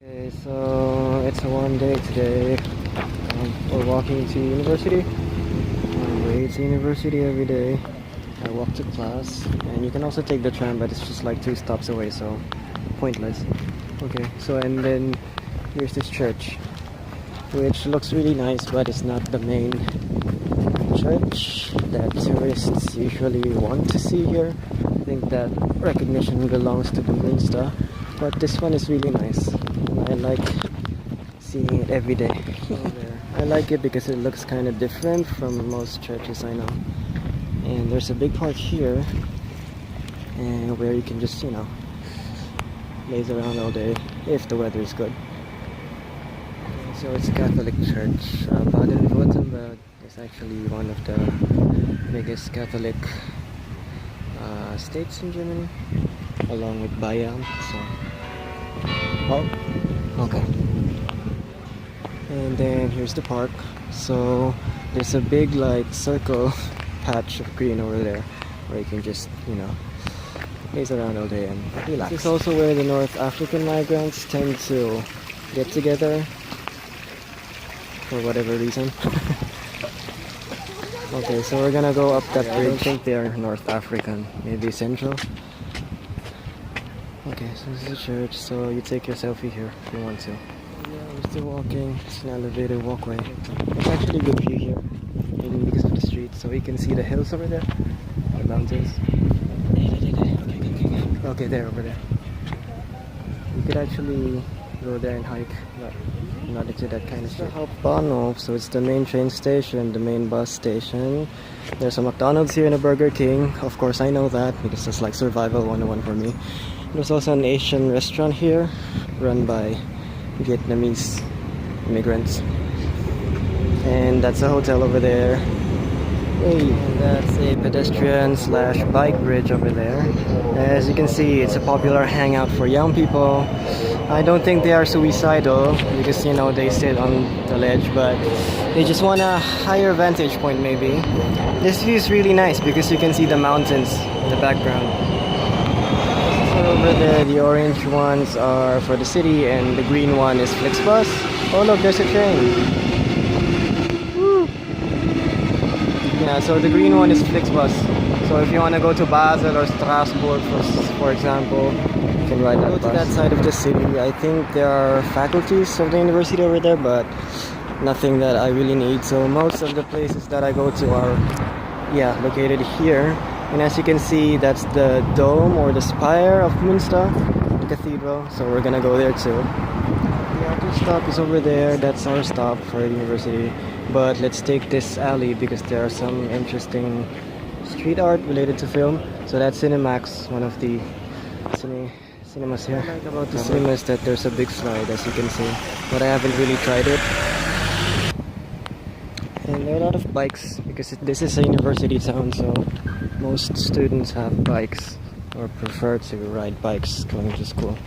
Okay, so it's a warm day today. We're walking to university. On way to university every day. I walk to class, and you can also take the tram, but it's just like 2 stops away, so pointless. Okay, so and then here's this church, which looks really nice, but it's not the main church that tourists usually want to see here. I think that recognition belongs to the Minsta, but this one is really nice. I like seeing it every day. I like it because it looks kind of different from most churches I know. And there's a big park here, and where you can just, laze around all day if the weather is good. So it's a Catholic church. Baden-Württemberg is actually one of the biggest Catholic states in Germany, along with Bayern. So, oh, okay. And then here's the park. So there's a big like circle patch of green over there, where you can just laze around all day and relax. This is also where the North African migrants tend to get together for whatever reason. Okay, so we're gonna go up that bridge. I don't think they're North African, maybe Central. Okay, so this is a church, so you take your selfie here if you want to. Yeah, we're still walking. It's an elevated walkway. It's actually a good view here, even because of the street, so you can see the hills over there, the mountains. Okay, there, over there. You could actually go there and hike, but not into that kind of shit. Hauptbahnhof, so it's the main train station, the main bus station. There's a McDonald's here and a Burger King. Of course, I know that because it's like survival 101 for me. There's also an Asian restaurant here, run by Vietnamese immigrants. And that's a hotel over there. Hey, and that's a pedestrian / bike bridge over there. As you can see, it's a popular hangout for young people. I don't think they are suicidal because they sit on the ledge, but they just want a higher vantage point maybe. This view is really nice because you can see the mountains in the background. So over there, the orange ones are for the city and the green one is Flixbus. Oh look, there's a train. Yeah, so the green one is Flixbus. So if you want to go to Basel or Strasbourg, for example, you can ride that bus. Go to that side of the city. I think there are faculties of the university over there, but nothing that I really need. So most of the places that I go to are, located here. And as you can see, that's the dome or the spire of Münster, the cathedral. So we're gonna go there too. The other stop is over there. That's our stop for the university. But let's take this alley because there are some interesting street art related to film. So that's Cinemax, one of the cinemas here. What I like about the cinema is that there's a big slide, as you can see, but I haven't really tried it. And there are a lot of bikes because this is a university town, so most students have bikes or prefer to ride bikes going to school.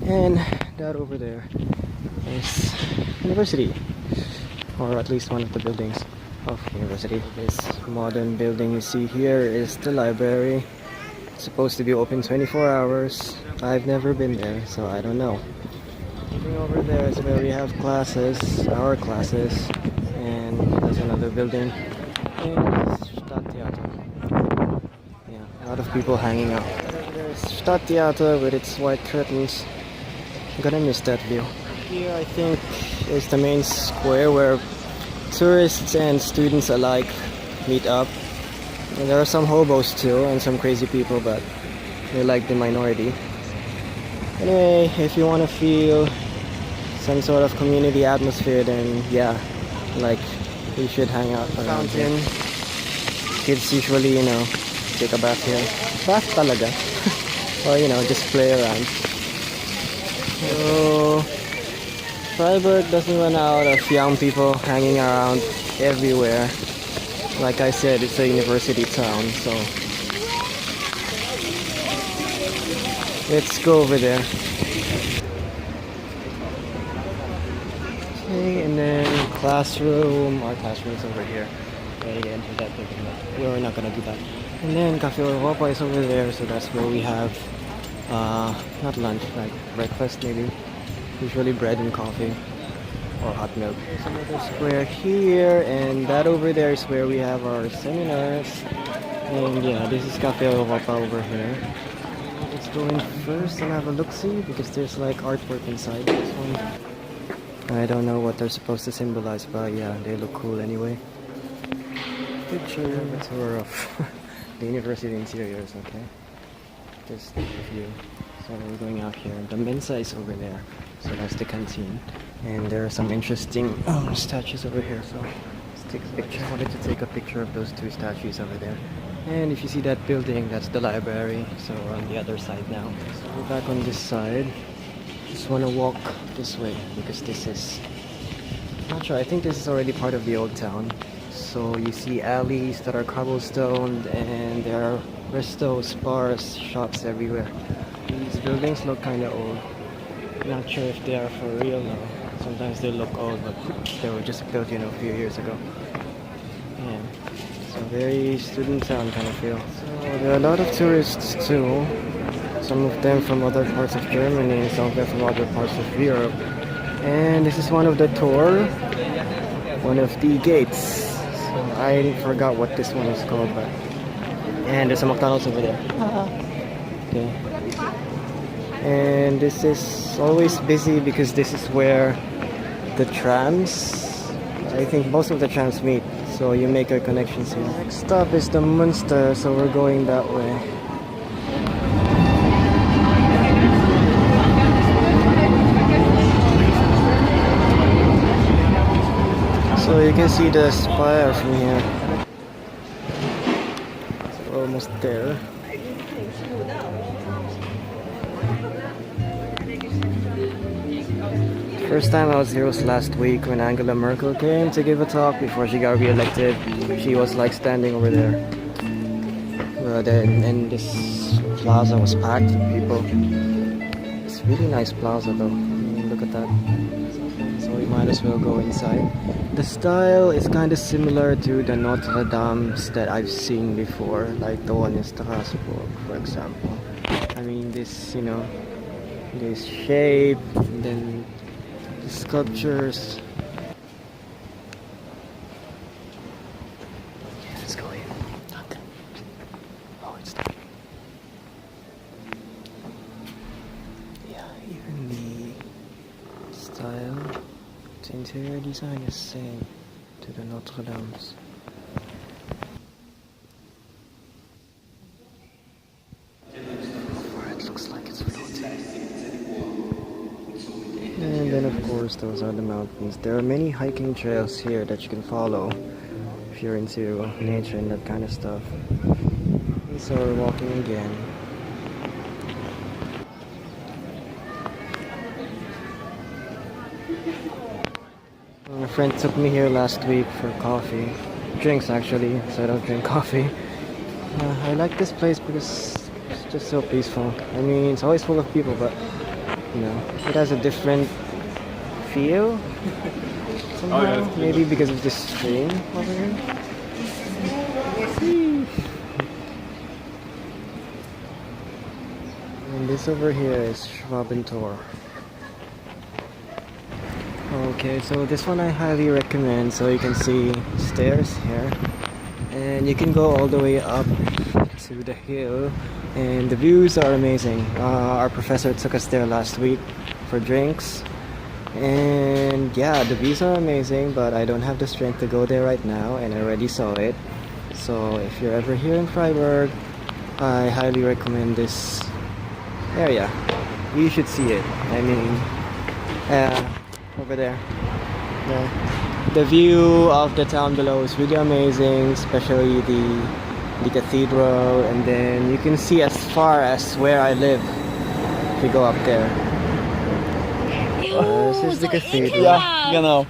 And that over there is university, or at least one of the buildings of university. This modern building you see here is the library. It's supposed to be open 24 hours. I've never been there, so I don't know. Looking over there is where we have classes, our classes, and there's another building. And Stadttheater. Yeah, a lot of people hanging out. There's Stadttheater with its white curtains. I'm gonna miss that view. Here I think is the main square where tourists and students alike meet up. And there are some hobos too and some crazy people, but they're like the minority. Anyway, if you want to feel some sort of community atmosphere, then you should hang out around here. Kids usually, take a bath here. Bath talaga. Or, just play around. So Freiburg doesn't run out of young people hanging around everywhere. Like I said, it's a university town, so let's go over there. Okay, and then our classroom is over here. Okay, enter that building, but we're not gonna do that. And then Cafe Europa is over there, so that's where we have not lunch, like breakfast maybe. Usually bread and coffee or hot milk. There's another square here, and that over there is where we have our seminars. And yeah, this is Cafe Europa over here. Let's go in first and have a look-see because there's like artwork inside this one. I don't know what they're supposed to symbolize, but yeah, they look cool anyway. Picture, a tour of the university interiors, okay? Just a few. So we're going out here. The Mensa is over there, so that's the canteen. And there are some interesting statues over here, so let's take a picture. I wanted to take a picture of those two statues over there. And if you see that building, that's the library. So we're on the other side now. So we're back on this side. Just want to walk this way because this is... not sure, I think this is already part of the old town. So you see alleys that are cobblestoned and there are restos, bars, shops everywhere. These buildings look kind of old. Not sure if they are for real now. Sometimes they look old, but they were just built, a few years ago. Yeah. So very student town kind of feel. So there are a lot of tourists too. Some of them from other parts of Germany, some of them from other parts of Europe. And this is one of the tour, one of the gates. So I forgot what this one is called, but... and there's a McDonald's over there. Okay. And this is always busy because this is where the trams, I think most of the trams meet, so you make your connections here. Next stop is the Münster, so we're going that way. So you can see the spire from here. So we're almost there. First time I was here was last week when Angela Merkel came to give a talk before she got re-elected. She was like standing over there. And this plaza was packed with people. It's a really nice plaza though. Look at that. So we might as well go inside. The style is kind of similar to the Notre Dames that I've seen before, like the one in Strasbourg, for example. I mean, this, this shape, and then the sculptures. Yeah, let's go in. Oh, it's dark. Yeah, even the style, the interior design is same to the Notre Dames. And then of course those are the mountains. There are many hiking trails here that you can follow if you're into nature and that kind of stuff. And so we're walking again. My friend took me here last week for coffee. Drinks actually, so I don't drink coffee. I like this place because it's just so peaceful. I mean, it's always full of people, but it has a different feel somehow. Maybe because of this stream over here. And this over here is Schwabentor. Okay, so this one I highly recommend. So you can see stairs here, and you can go all the way up to the hill, and the views are amazing. Our professor took us there last week for drinks, and yeah, the views are amazing, but I don't have the strength to go there right now, and I already saw it. So if you're ever here in Freiburg, I highly recommend this area. You should see it. I mean, over there, the view of the town below is really amazing, especially the cathedral, and then you can see as far as where I live if we go up there. This is the cathedral. Ja, genau.